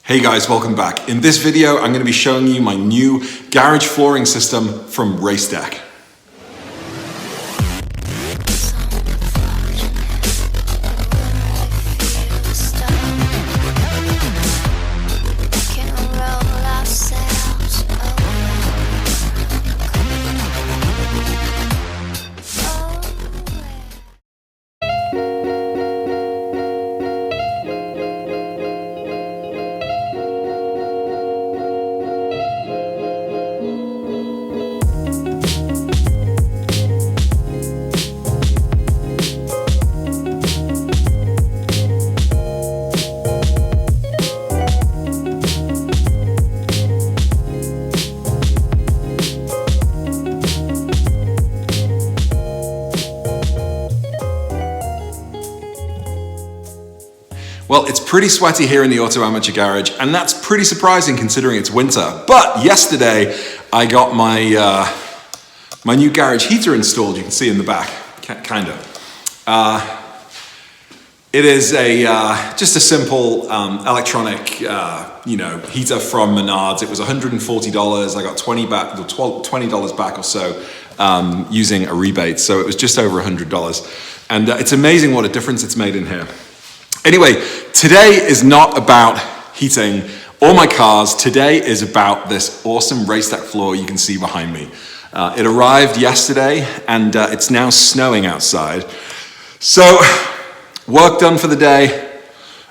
Hey guys, welcome back. In this video, I'm going to be showing you my new garage flooring system from RaceDeck. Well, it's pretty sweaty here in the Auto Amateur Garage, and that's pretty surprising considering it's winter. But yesterday, I got my my new garage heater installed. You can see in the back, kind of. It is just a simple electronic, heater from Menards. It was $140. I got $20 back or so using a rebate, so it was just over $100. And it's amazing what a difference it's made in here. Anyway, today is not about heating or my cars. Today is about this awesome RaceDeck floor you can see behind me. It arrived yesterday, and it's now snowing outside. So, work done for the day.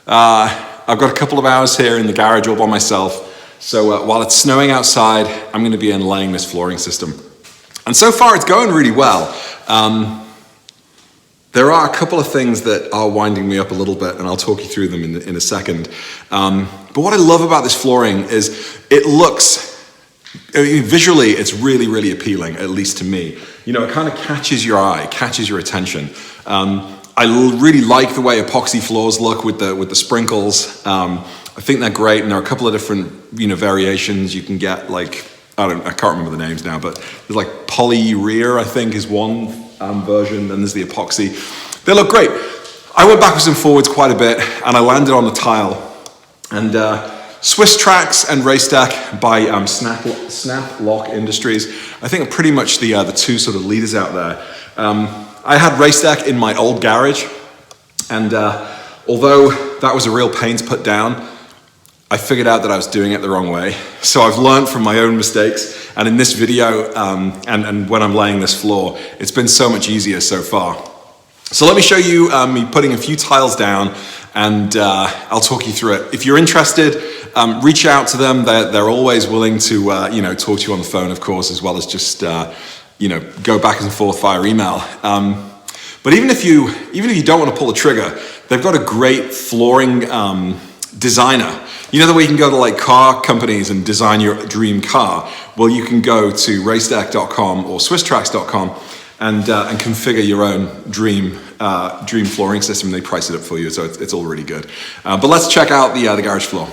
I've got a couple of hours here in the garage all by myself. So while it's snowing outside, I'm going to be laying this flooring system. And so far, it's going really well. There are a couple of things that are winding me up a little bit, and I'll talk you through them in a second. But what I love about this flooring is it looks, visually, it's really, really appealing, at least to me. You know, it kind of catches your eye, catches your attention. I really like the way epoxy floors look with the sprinkles. I think they're great, and there are a couple of different, variations you can get. Like, I can't remember the names now, but there's like polyurea, I think, is one version, then there's the epoxy. They look great. I went backwards and forwards quite a bit, and I landed on the tile. And Swiss Tracks and RaceDeck by Snap Lock Industries, I think are pretty much the two sort of leaders out there. I had RaceDeck in my old garage, and although that was a real pain to put down, I figured out that I was doing it the wrong way. So I've learned from my own mistakes, and in this video, and when I'm laying this floor, it's been so much easier so far. So let me show you me putting a few tiles down, and I'll talk you through it. If you're interested, reach out to them. They're always willing to talk to you on the phone, of course, as well as just go back and forth via email. But even if you don't want to pull the trigger, they've got a great flooring designer. You know the way you can go to like car companies and design your dream car? Well, you can go to racedeck.com or swisstracks.com and configure your own dream flooring system. They price it up for you, so it's all really good. But let's check out the garage floor.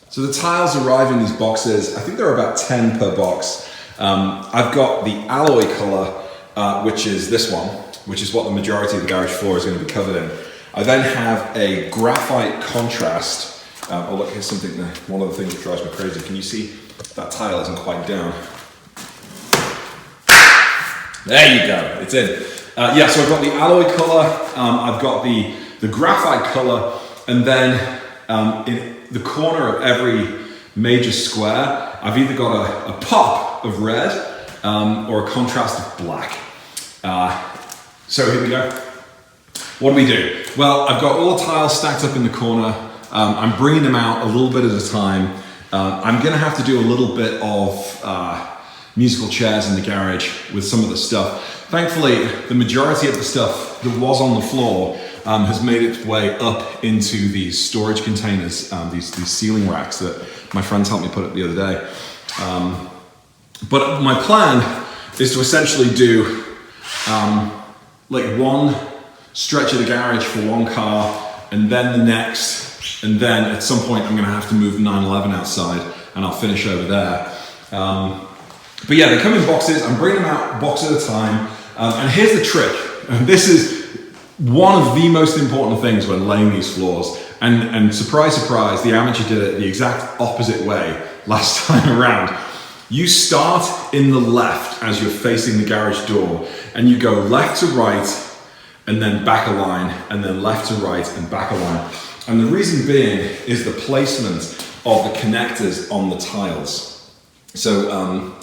So the tiles arrive in these boxes. I think there are about 10 per box. I've got the alloy color, which is this one, which is what the majority of the garage floor is going to be covered in. I then have a graphite contrast. Oh look, here's something there. One of the things that drives me crazy. Can you see that tile isn't quite down? There you go, it's in. So I've got the alloy color, I've got the graphite color, and then in the corner of every major square, I've either got a pop of red or a contrast of black. So here we go. What do we do? Well, I've got all the tiles stacked up in the corner. I'm bringing them out a little bit at a time. I'm gonna have to do a little bit of musical chairs in the garage with some of the stuff. Thankfully, the majority of the stuff that was on the floor has made its way up into these storage containers, these ceiling racks that my friends helped me put up the other day. But my plan is to essentially do like one stretch of the garage for one car, and then the next, and then at some point I'm gonna have to move the 911 outside, and I'll finish over there. But yeah, they come in boxes. I'm bringing them out box at a time. And here's the trick. And this is one of the most important things when laying these floors. And surprise, surprise, the amateur did it the exact opposite way last time around. You start in the left as you're facing the garage door, and you go left to right, and then back a line, and then left to right and back a line. And the reason being is the placement of the connectors on the tiles. So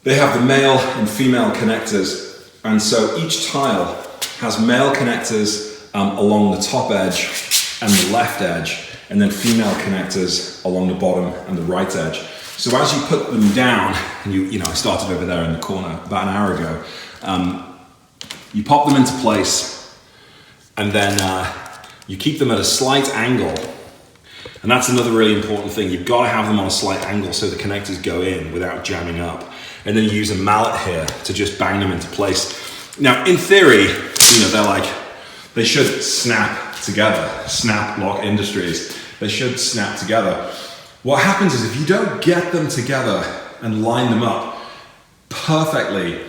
they have the male and female connectors, and so each tile has male connectors along the top edge and the left edge, and then female connectors along the bottom and the right edge. So as you put them down, and you know, I started over there in the corner about an hour ago, you pop them into place, and then you keep them at a slight angle. And that's another really important thing. You've got to have them on a slight angle so the connectors go in without jamming up. And then you use a mallet here to just bang them into place. Now, in theory, you know, they should snap together. Snap Lock Industries. They should snap together. What happens is if you don't get them together and line them up perfectly,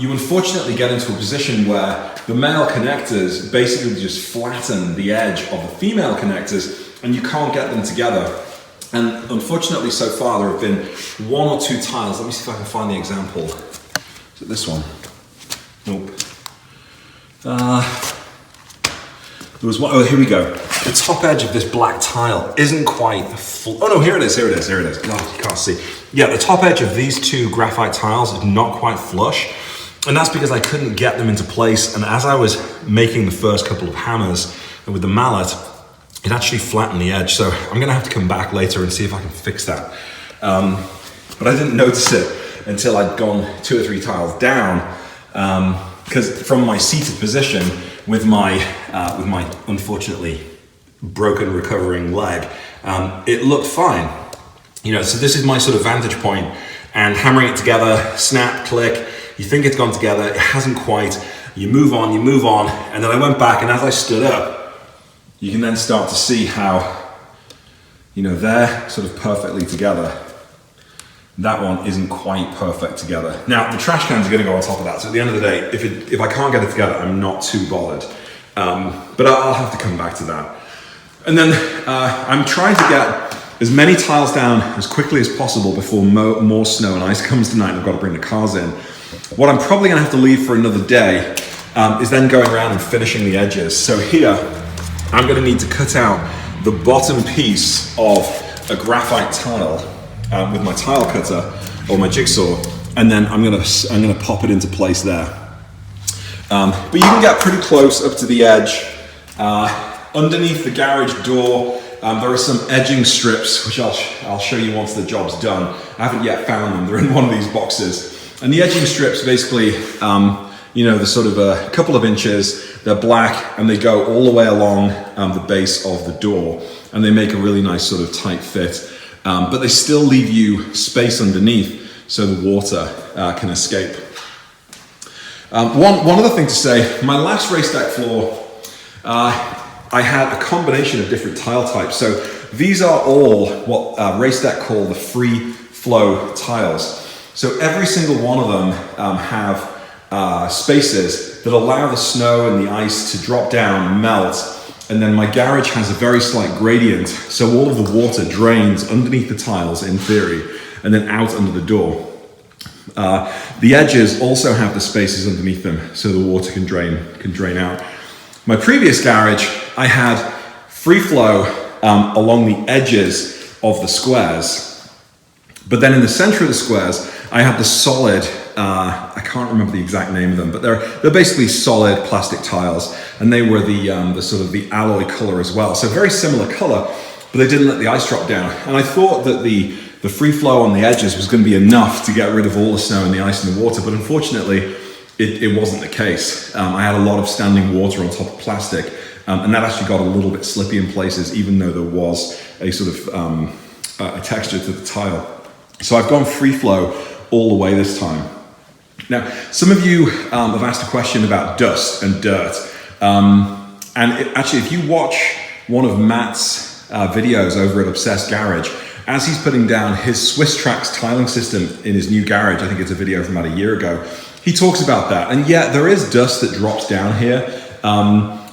you unfortunately get into a position where the male connectors basically just flatten the edge of the female connectors, and you can't get them together. And unfortunately, so far, there have been one or two tiles. Let me see if I can find the example. Is it this one? Nope. There was one, oh, here we go. The top edge of this black tile isn't quite full. Oh no, here it is. Oh, you can't see. Yeah, the top edge of these two graphite tiles is not quite flush. And that's because I couldn't get them into place. And as I was making the first couple of hammers with the mallet, it actually flattened the edge. So I'm gonna have to come back later and see if I can fix that. But I didn't notice it until I'd gone 2 or 3 tiles down. Because from my seated position with my unfortunately broken recovering leg, it looked fine. You know, so this is my sort of vantage point, and hammering it together, snap, click, you think it's gone together, it hasn't quite, you move on, and then I went back, and as I stood up, you can then start to see how, you know, they're sort of perfectly together. That one isn't quite perfect together. Now, the trash cans are gonna go on top of that, so at the end of the day, if I can't get it together, I'm not too bothered. But I'll have to come back to that. And then I'm trying to get as many tiles down as quickly as possible before more snow and ice comes tonight, and I've got to bring the cars in. What I'm probably gonna have to leave for another day is then going around and finishing the edges. So here, I'm gonna need to cut out the bottom piece of a graphite tile with my tile cutter or my jigsaw, and then I'm gonna pop it into place there. But you can get pretty close up to the edge. Underneath the garage door, there are some edging strips, which I'll show you once the job's done. I haven't yet found them. They're in one of these boxes. And the edging strips basically, you know, they're sort of a couple of inches, they're black, and they go all the way along the base of the door, and they make a really nice sort of tight fit. But they still leave you space underneath so the water can escape. One other thing to say, my last RaceDeck floor, I had a combination of different tile types. So these are all what RaceDeck call the free flow tiles. So every single one of them have spaces that allow the snow and the ice to drop down, melt, and then my garage has a very slight gradient, so all of the water drains underneath the tiles in theory, and then out under the door. The edges also have the spaces underneath them, so the water can drain out. My previous garage, I had free flow along the edges of the squares, but then in the center of the squares, I had the solid, I can't remember the exact name of them, but they're basically solid plastic tiles, and they were the sort of the alloy color as well. So very similar color, but they didn't let the ice drop down. And I thought that the free flow on the edges was going to be enough to get rid of all the snow and the ice and the water, but unfortunately, it wasn't the case. I had a lot of standing water on top of plastic, and that actually got a little bit slippy in places, even though there was a sort of a texture to the tile. So I've gone free flow all the way this time. Now, some of you have asked a question about dust and dirt. Actually, if you watch one of Matt's videos over at Obsessed Garage, as he's putting down his Swiss Trax tiling system in his new garage, I think it's a video from about a year ago, he talks about that. And yeah, there is dust that drops down here.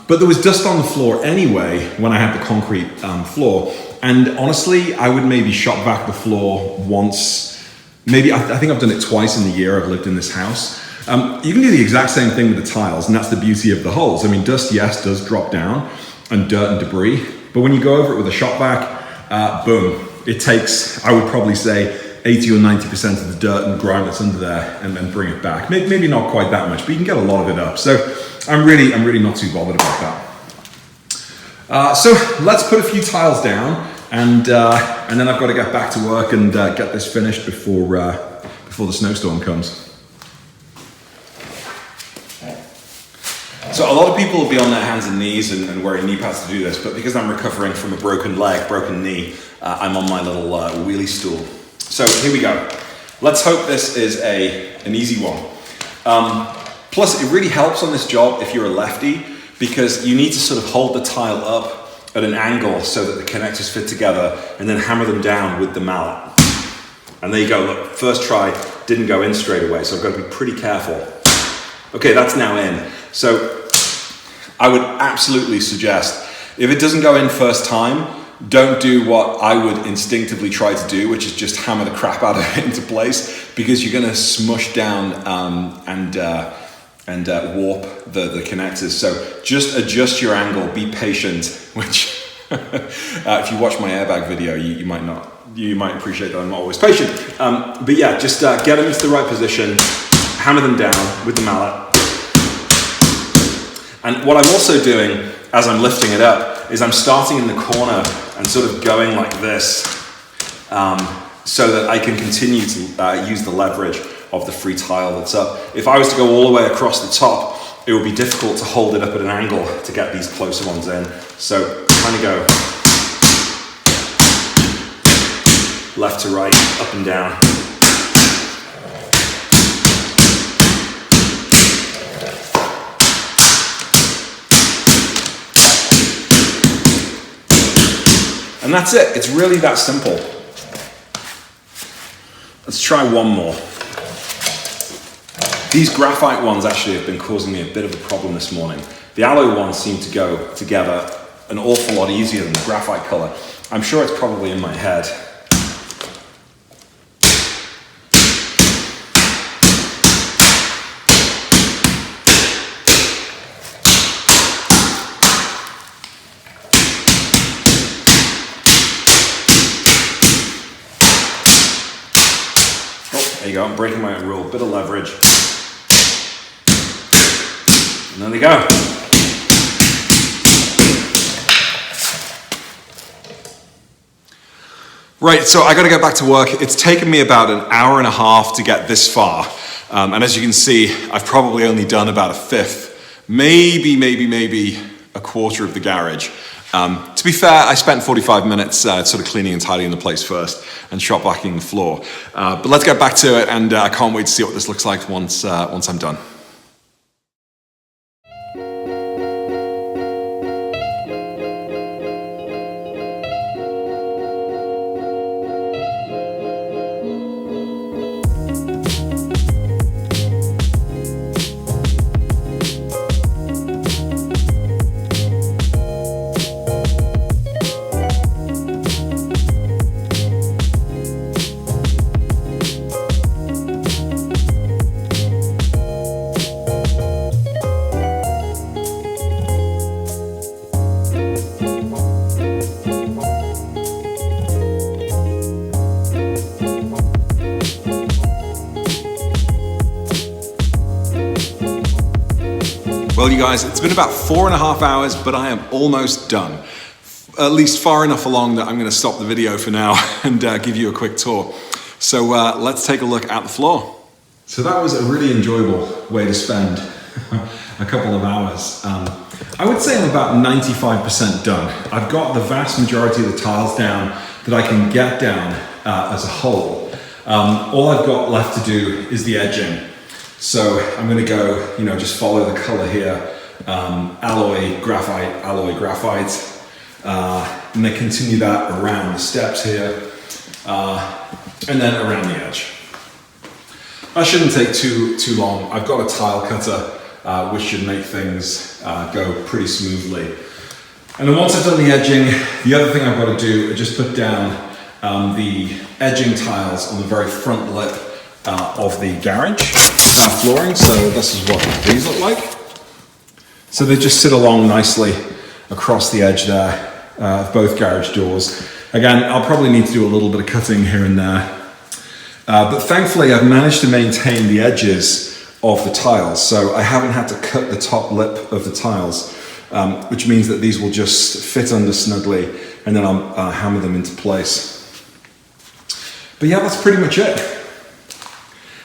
But there was dust on the floor anyway when I had the concrete floor. And honestly, I would maybe shop vac the floor once, maybe, I think I've done it twice in the year I've lived in this house. You can do the exact same thing with the tiles, and that's the beauty of the holes. I mean, dust, yes, does drop down, and dirt and debris, but when you go over it with a shop vac, boom, it takes, I would probably say, 80 or 90% of the dirt and grime that's under there and then bring it back. Maybe not quite that much, but you can get a lot of it up. So I'm really not too bothered about that. So let's put a few tiles down and then I've got to get back to work and get this finished before the snowstorm comes. So a lot of people will be on their hands and knees and wearing knee pads to do this, but because I'm recovering from a broken leg, broken knee, I'm on my little wheelie stool. So here we go. Let's hope this is an easy one. Plus, it really helps on this job if you're a lefty, because you need to sort of hold the tile up at an angle so that the connectors fit together and then hammer them down with the mallet. And there you go. Look, first try didn't go in straight away, so I've got to be pretty careful. Okay, that's now in. So I would absolutely suggest, if it doesn't go in first time, don't do what I would instinctively try to do, which is just hammer the crap out of it into place, because you're going to smush down and warp the connectors. So just adjust your angle, be patient, which if you watch my airbag video, you might appreciate that I'm not always patient. But yeah, just get them into the right position, hammer them down with the mallet. And what I'm also doing as I'm lifting it up is I'm starting in the corner and sort of going like this so that I can continue to use the leverage of the free tile that's up. If I was to go all the way across the top, it would be difficult to hold it up at an angle to get these closer ones in. So kind of go left to right, up and down. And that's it. It's really that simple. Let's try one more. These graphite ones actually have been causing me a bit of a problem this morning. The alloy ones seem to go together an awful lot easier than the graphite color. I'm sure it's probably in my head. There you go, I'm breaking my own rule, bit of leverage. And there they go. Right, so I gotta get back to work. It's taken me about an hour and a half to get this far. And as you can see, I've probably only done about a fifth, maybe a quarter of the garage. To be fair, I spent 45 minutes sort of cleaning and tidying the place first and shop vacking the floor. But let's get back to it, and I can't wait to see what this looks like once I'm done. Well, you guys, it's been about 4.5 hours, but I am almost done. At least far enough along that I'm going to stop the video for now and give you a quick tour. So let's take a look at the floor. So that was a really enjoyable way to spend a couple of hours. I would say I'm about 95% done. I've got the vast majority of the tiles down that I can get down as a whole. All I've got left to do is the edging. So I'm going to go, just follow the color here, alloy, graphite, and then continue that around the steps here, and then around the edge. That shouldn't take too long. I've got a tile cutter which should make things go pretty smoothly. And then once I've done the edging, the other thing I've got to do is just put down the edging tiles on the very front lip of the garage flooring. So this is what these look like. So they just sit along nicely across the edge there of both garage doors. Again, I'll probably need to do a little bit of cutting here and there. But thankfully I've managed to maintain the edges of the tiles. So I haven't had to cut the top lip of the tiles. Which means that these will just fit under snugly, and then I'll hammer them into place. But yeah, that's pretty much it.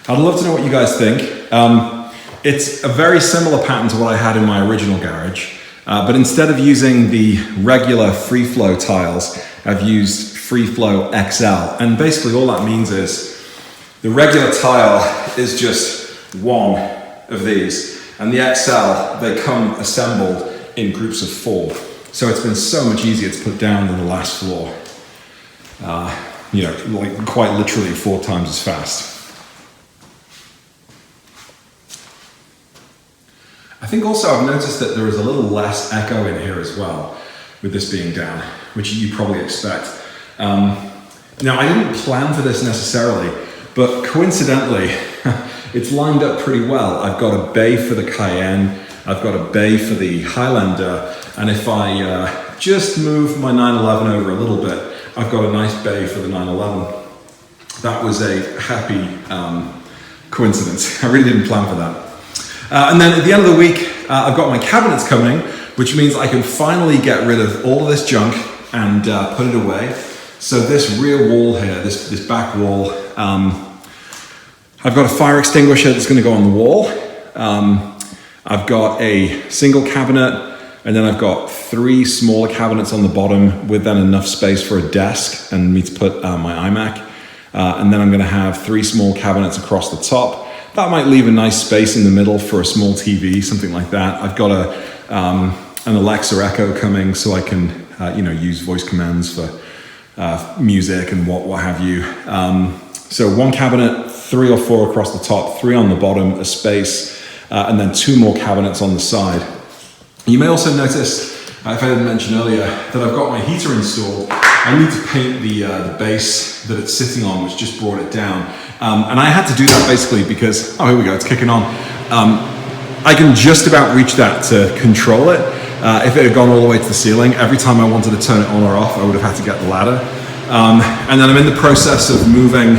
I'd love to know what you guys think. It's a very similar pattern to what I had in my original garage, but instead of using the regular free flow tiles, I've used free flow XL. And basically all that means is the regular tile is just one of these, and the XL, they come assembled in groups of 4. So it's been so much easier to put down than the last floor. You know, like quite literally 4 times as fast. I think also I've noticed that there is a little less echo in here as well, with this being down, which you probably expect. Now I didn't plan for this necessarily, but coincidentally, it's lined up pretty well. I've got a bay for the Cayenne, I've got a bay for the Highlander, and if I just move my 911 over a little bit, I've got a nice bay for the 911. That was a happy coincidence. I really didn't plan for that. And then at the end of the week, I've got my cabinets coming, which means I can finally get rid of all of this junk and put it away. So this rear wall here, this back wall, I've got a fire extinguisher that's going to go on the wall. I've got a single cabinet, and then I've got 3 smaller cabinets on the bottom with then enough space for a desk and me to put my iMac. And then I'm going to have 3 small cabinets across the top. That might leave a nice space in the middle for a small TV, something like that. I've got an Alexa Echo coming, so I can use voice commands for music and what have you. So 1 cabinet, 3 or 4 across the top, 3 on the bottom, a space. And then 2 more cabinets on the side. You may also notice, if I didn't mention earlier, that I've got my heater installed. I need to paint the base that it's sitting on, which just brought it down. And I had to do that basically because, oh, here we go, it's kicking on. I can just about reach that to control it. If it had gone all the way to the ceiling, every time I wanted to turn it on or off, I would have had to get the ladder. And then I'm in the process of moving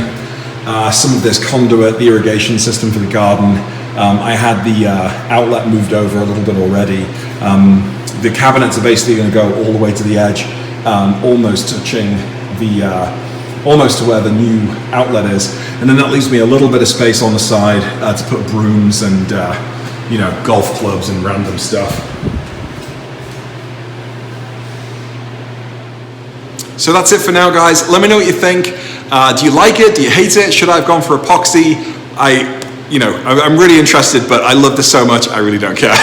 some of this conduit, the irrigation system for the garden. I had the outlet moved over a little bit already. The cabinets are basically going to go all the way to the edge, almost touching almost to where the new outlet is. And then that leaves me a little bit of space on the side to put brooms and golf clubs and random stuff. So that's it for now, guys. Let me know what you think. Do you like it? Do you hate it? Should I have gone for epoxy? I'm really interested, but I love this so much, I really don't care.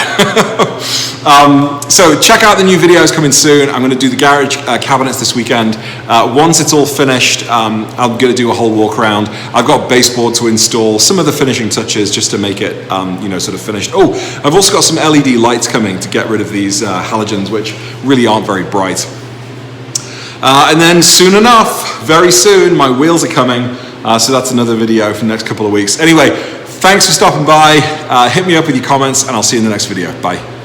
So check out the new videos coming soon. I'm going to do the garage cabinets this weekend. Once it's all finished, I'm going to do a whole walk around. I've got baseboard to install, some of the finishing touches just to make it, sort of finished. Oh, I've also got some LED lights coming to get rid of these halogens, which really aren't very bright. And then soon enough, very soon, my wheels are coming. So that's another video for the next couple of weeks. Anyway, thanks for stopping by. Hit me up with your comments, and I'll see you in the next video. Bye.